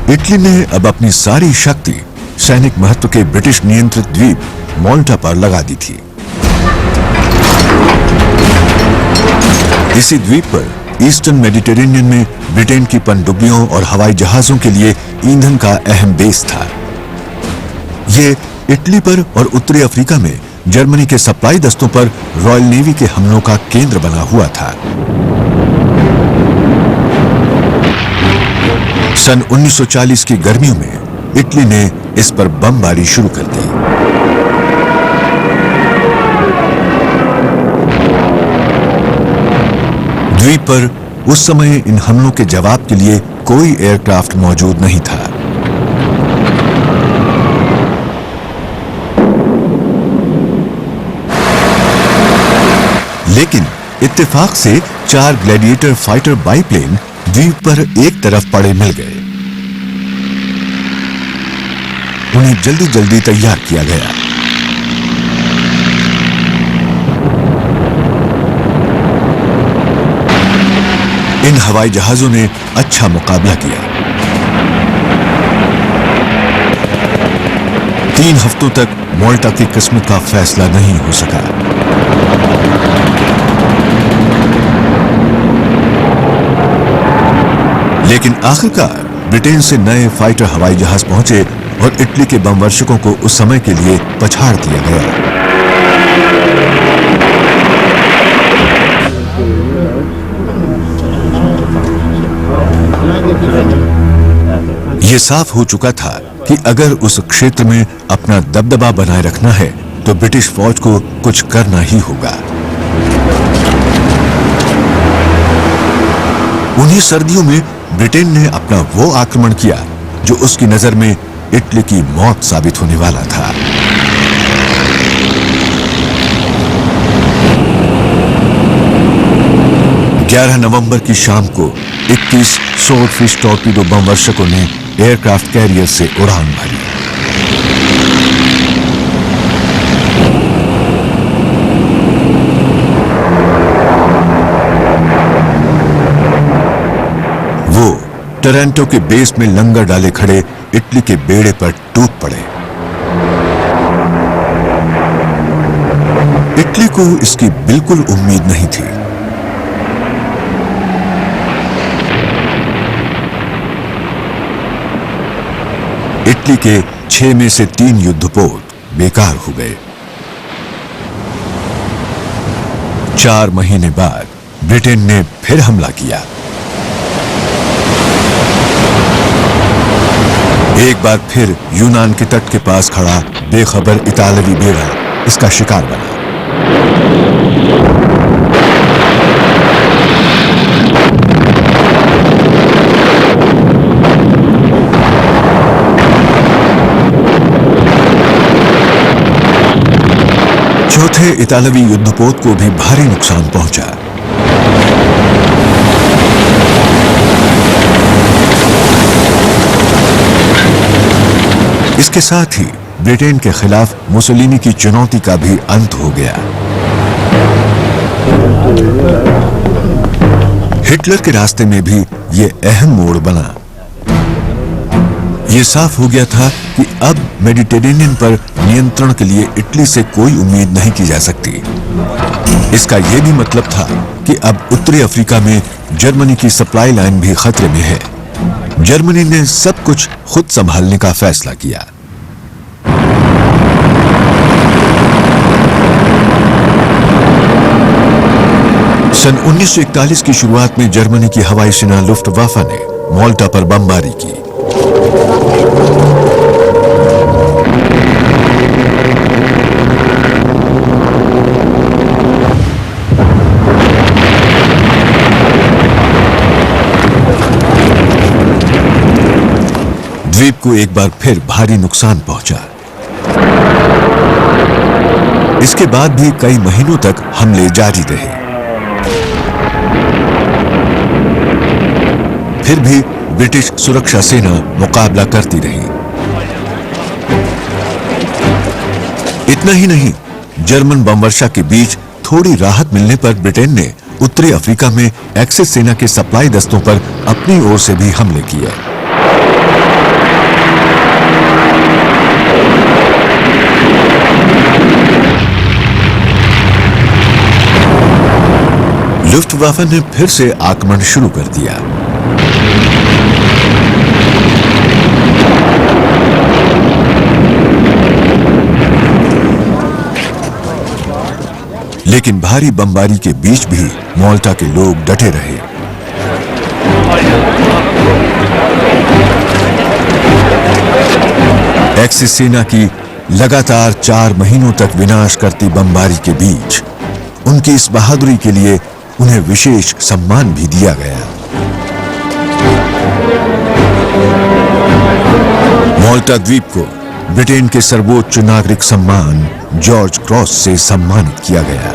Italy ने अब अपनी सारी शक्ति सैनिक महत्व के ब्रिटिश नियंत्रित द्वीप माल्टा पर लगा दी थी। इसी द्वीप पर ईस्टर्न मेडिटेरेनियन में ब्रिटेन की पनडुब्बियों और हवाई जहाजों के लिए ईंधन का अहम बेस था। ये इटली पर और उत्तरी अफ्रीका में जर्मनी के सप्लाई दस्तों पर रॉयल नेवी के हमलों का केंद्र बना हुआ था। सन 1940 की गर्मियों में इटली ने इस पर बमबारी शुरू कर दी। द्वीप पर उस समय इन हमलों के जवाब के लिए कोई एयरक्राफ्ट मौजूद नहीं था। लेकिन इत्तेफाक से 4 ग्लैडिएटर फाइटर बाईप्लेन द्वीप पर एक तरफ पड़े मिल गए। उन्हें जल्दी जल्दी तैयार किया गया। इन हवाई जहाजों ने अच्छा मुकाबला किया। 3 हफ्तों तक माल्टा की किस्मत का फैसला नहीं हो सका। लेकिन आखिरकार ब्रिटेन से नए फाइटर हवाई जहाज पहुंचे और इटली के बमवर्षकों को उस समय के लिए पछाड़ दिया गया। यह साफ हो चुका था कि अगर उस क्षेत्र में अपना दबदबा बनाए रखना है तो ब्रिटिश फौज को कुछ करना ही होगा। उन्हीं सर्दियों में ब्रिटेन ने अपना वो आक्रमण किया जो उसकी नजर में इटली की मौत साबित होने वाला था। नवंबर की शाम को 21 स्वॉर्डफिश टॉर्पीडो बमवर्षकों ने एयरक्राफ्ट कैरियर से उड़ान भरी। वो टोरंटो के बेस में लंगर डाले खड़े इटली के बेड़े पर टूट पड़े। इटली को इसकी बिल्कुल उम्मीद नहीं थी। इटली के 6 में से 3 युद्धपोत बेकार हो गए। 4 महीने बाद ब्रिटेन ने फिर हमला किया। एक बार फिर यूनान के तट के पास खड़ा बेखबर इतालवी बेड़ा इसका शिकार बना। चौथे इतालवी युद्धपोत को भी भारी नुकसान पहुंचा। इसके साथ ही ब्रिटेन के खिलाफ मुसोलिनी की चुनौती का भी अंत हो गया। हिटलर के रास्ते में भी यह अहम मोड़ बना। यह साफ हो गया था कि अब मेडिटेरेनियन पर नियंत्रण के लिए इटली से कोई उम्मीद नहीं की जा सकती। इसका यह भी मतलब था कि अब उत्तरी अफ्रीका में जर्मनी की सप्लाई लाइन भी खतरे में है। जर्मनी ने सब कुछ खुद संभालने का फैसला किया। सन 1941 की शुरुआत में जर्मनी की हवाई सेना लुफ्टवाफे ने माल्टा पर बमबारी की। द्वीप को एक बार फिर भारी नुकसान पहुंचा। इसके बाद भी कई महीनों तक हमले जारी रहे। फिर भी ब्रिटिश सुरक्षा सेना मुकाबला करती रही। इतना ही नहीं, जर्मन बमवर्षा के बीच थोड़ी राहत मिलने पर ब्रिटेन ने उत्तरी अफ्रीका में एक्सिस सेना के सप्लाई दस्तों पर अपनी ओर से भी हमले किए। लुफ्टवाफे ने फिर से आक्रमण शुरू कर दिया। लेकिन भारी बमबारी के बीच भी माल्टा के लोग डटे रहे। एक्सिस सेना की लगातार 4 महीनों तक विनाश करती बमबारी के बीच उनकी इस बहादुरी के लिए उन्हें विशेष सम्मान भी दिया गया। माल्टा द्वीप को ब्रिटेन के सर्वोच्च नागरिक सम्मान जॉर्ज क्रॉस से सम्मानित किया गया।